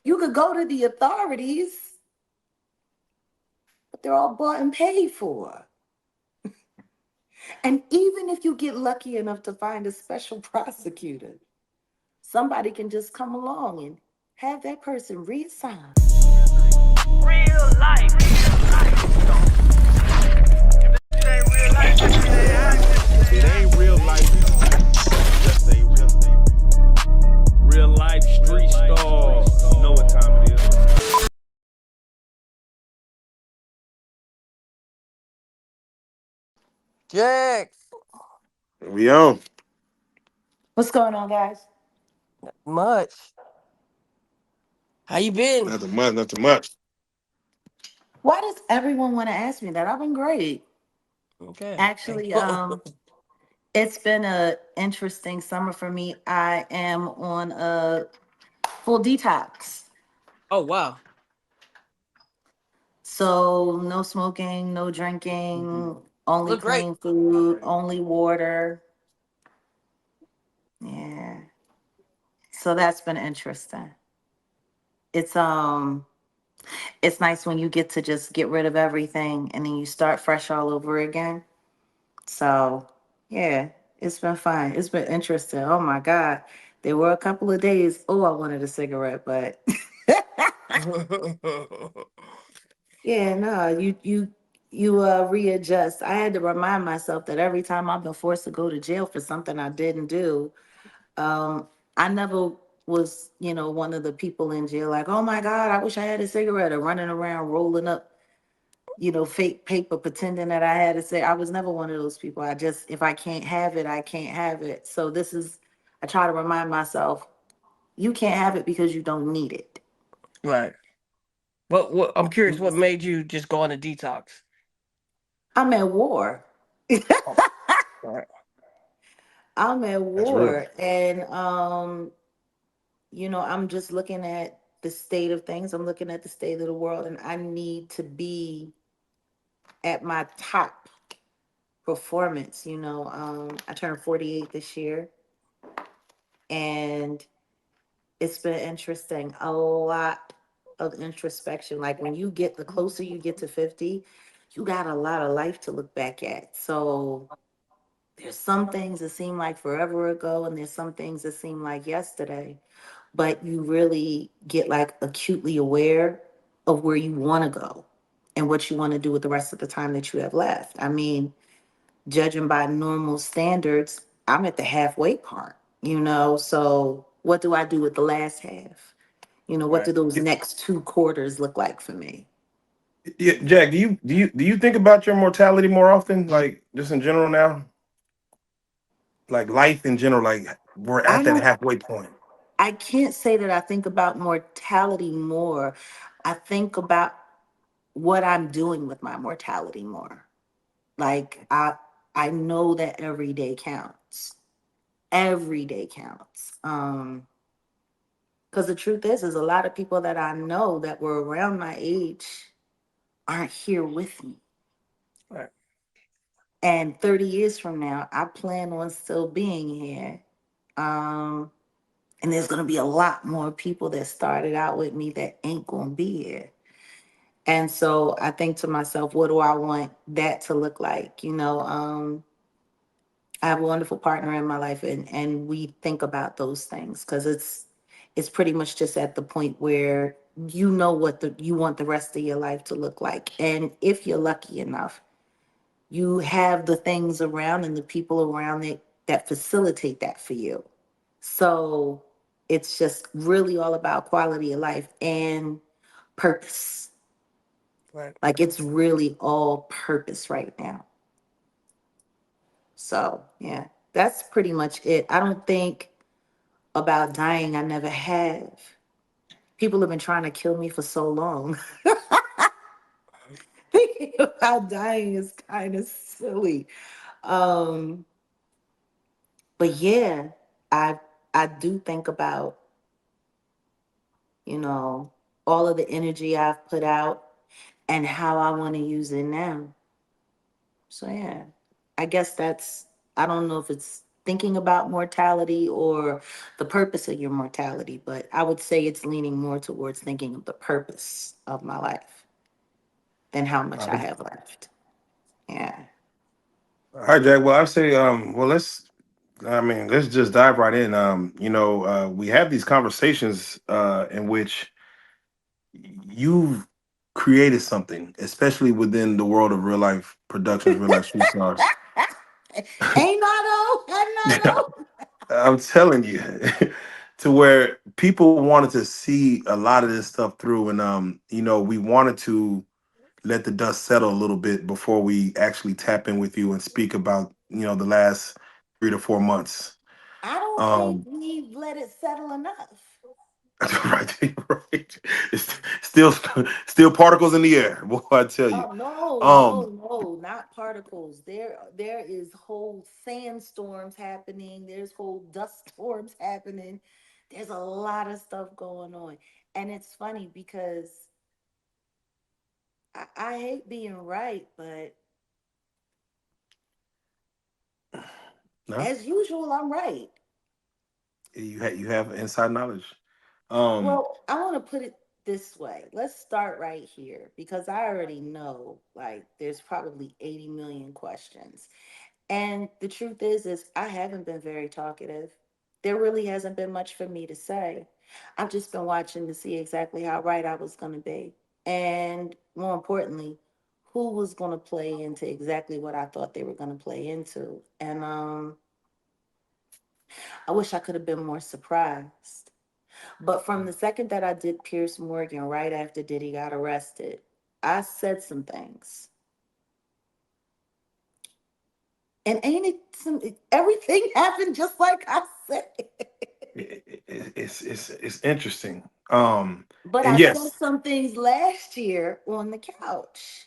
You could go to the authorities, but they're all bought and paid for. And even if you get lucky enough to find a special prosecutor, somebody can just come along and have that person reassigned. Real life. If this shit ain't real life, this shit AI. If it ain't real life, it just ain't real. Real life street stars. You know what time it is. Jax, We on. What's going on, guys? much. How you been? Nothing much, nothing much. Why does everyone want to ask me that? I've been great. Okay. Actually, it's been a interesting summer for me. I am on a full detox. Oh wow. So no smoking, no drinking, only Look great. clean food, only water. Yeah. So that's been interesting. It's it's nice when you get to just get rid of everything and then you start fresh all over again. So yeah, it's been fun. It's been interesting. Oh my God. There were a couple of days, oh, I wanted a cigarette, but yeah, no, you readjust. I had to remind myself that every time I've been forced to go to jail for something I didn't do, um, I never was, one of the people in jail like, oh my God, I wish I had a cigarette or running around rolling up, fake paper pretending that I had a cigarette. I was never one of those people. I just, if I can't have it, I can't have it. So I try to remind myself, you can't have it because you don't need it. Right. What I'm curious, what made you just go on a detox? I'm at war. Oh, right. I'm at That's real. war. And I'm just looking at the state of things. I'm looking at the state of the world, and I need to be at my top performance. I turned 48 this year, and it's been interesting. A lot of introspection. Like when you get the closer you get to 50, you got a lot of life to look back at. So there's some things that seem like forever ago, and there's some things that seem like yesterday. But you really get like acutely aware of where you want to go and what you want to do with the rest of the time that you have left. I mean, judging by normal standards, I'm at the halfway part, so what do I do with the last half? What Right. do those next 2 quarters look like for me? Yeah, Jack, do you think about your mortality more often? Like just in general now? Like life in general, like we're I at that don't, halfway point. I can't say that I think about mortality more. I think about what I'm doing with my mortality more. Like I know that every day counts. Every day counts. Because the truth is a lot of people that I know that were around my age aren't here with me. Right. And 30 years from now, I plan on still being here. Um, and there's gonna be a lot more people that started out with me that ain't gonna be here. And so I think to myself, what do I want that to look like? I have a wonderful partner in my life, and we think about those things because it's pretty much just at the point where you know what you want the rest of your life to look like. And if you're lucky enough, you have the things around and the people around it that facilitate that for you. So it's just really all about quality of life and purpose. Right. Like it's really all purpose right now. So yeah, that's pretty much it. I don't think about dying. I never have. People have been trying to kill me for so long. Thinking about dying is kind of silly. Um, but yeah, I I do think about, you know, all of the energy I've put out and how I want to use it now. So yeah, I guess I don't know if it's thinking about mortality or the purpose of your mortality, but I would say it's leaning more towards thinking of the purpose of my life than how much All I right, have left. Yeah. all right, Jack. Well, I say, well, let's. I mean, let's just dive right in. We have these conversations in which you've created something, especially within the world of real life productions, real life street stars. Ain't not though. Ain't not though. I'm telling you, to where people wanted to see a lot of this stuff through, and we wanted to let the dust settle a little bit before we actually tap in with you and speak about the last 3 to 4 months. I don't think Um, we've let it settle enough. right, right. It's still particles in the air, boy. I tell you. Oh no, no, Um, no, not particles. There is whole sandstorms happening. There's whole dust storms happening. There's a lot of stuff going on. And it's funny because I hate being right, but no, as usual, I'm right. you have inside knowledge. Um, Well, I want to put it this way. Let's start right here because I already know like there's probably 80 million questions. And the truth is I haven't been very talkative. There really hasn't been much for me to say. I've just been watching to see exactly how right I was going to be. And more importantly, who was going to play into exactly what I thought they were going to play into. And I wish I could have been more surprised. But from the second that I did Pierce Morgan right after Diddy got arrested, I said some things. And ain't it everything happened just like I said. it's interesting. But And I said yes, some things last year on the couch.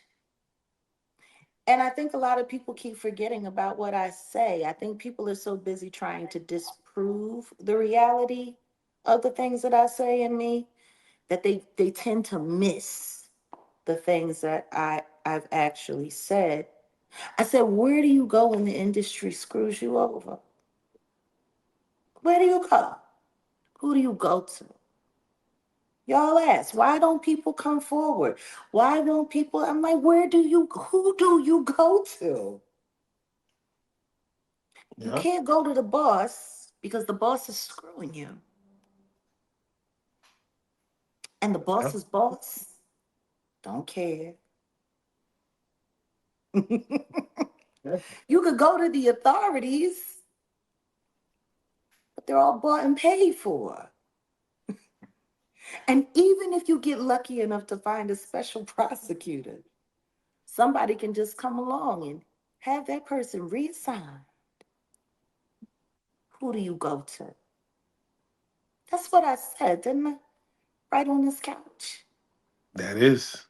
And I think a lot of people keep forgetting about what I say. I think people are so busy trying to disprove the reality of the things that I say and me that they tend to miss the things that I've actually said. I said, where do you go when the industry screws you over? Where do you go? Who do you go to? Y'all ask, why don't people come forward? Why won't people? I'm like, who do you go to? You yeah, can't go to the boss because the boss is screwing you. And the yeah, boss's boss don't care. yeah. You could go to the authorities, but they're all bought and paid for. And even if you get lucky enough to find a special prosecutor, somebody can just come along and have that person reassigned. Who do you go to? That's what I said, didn't I? Right on this couch. That is.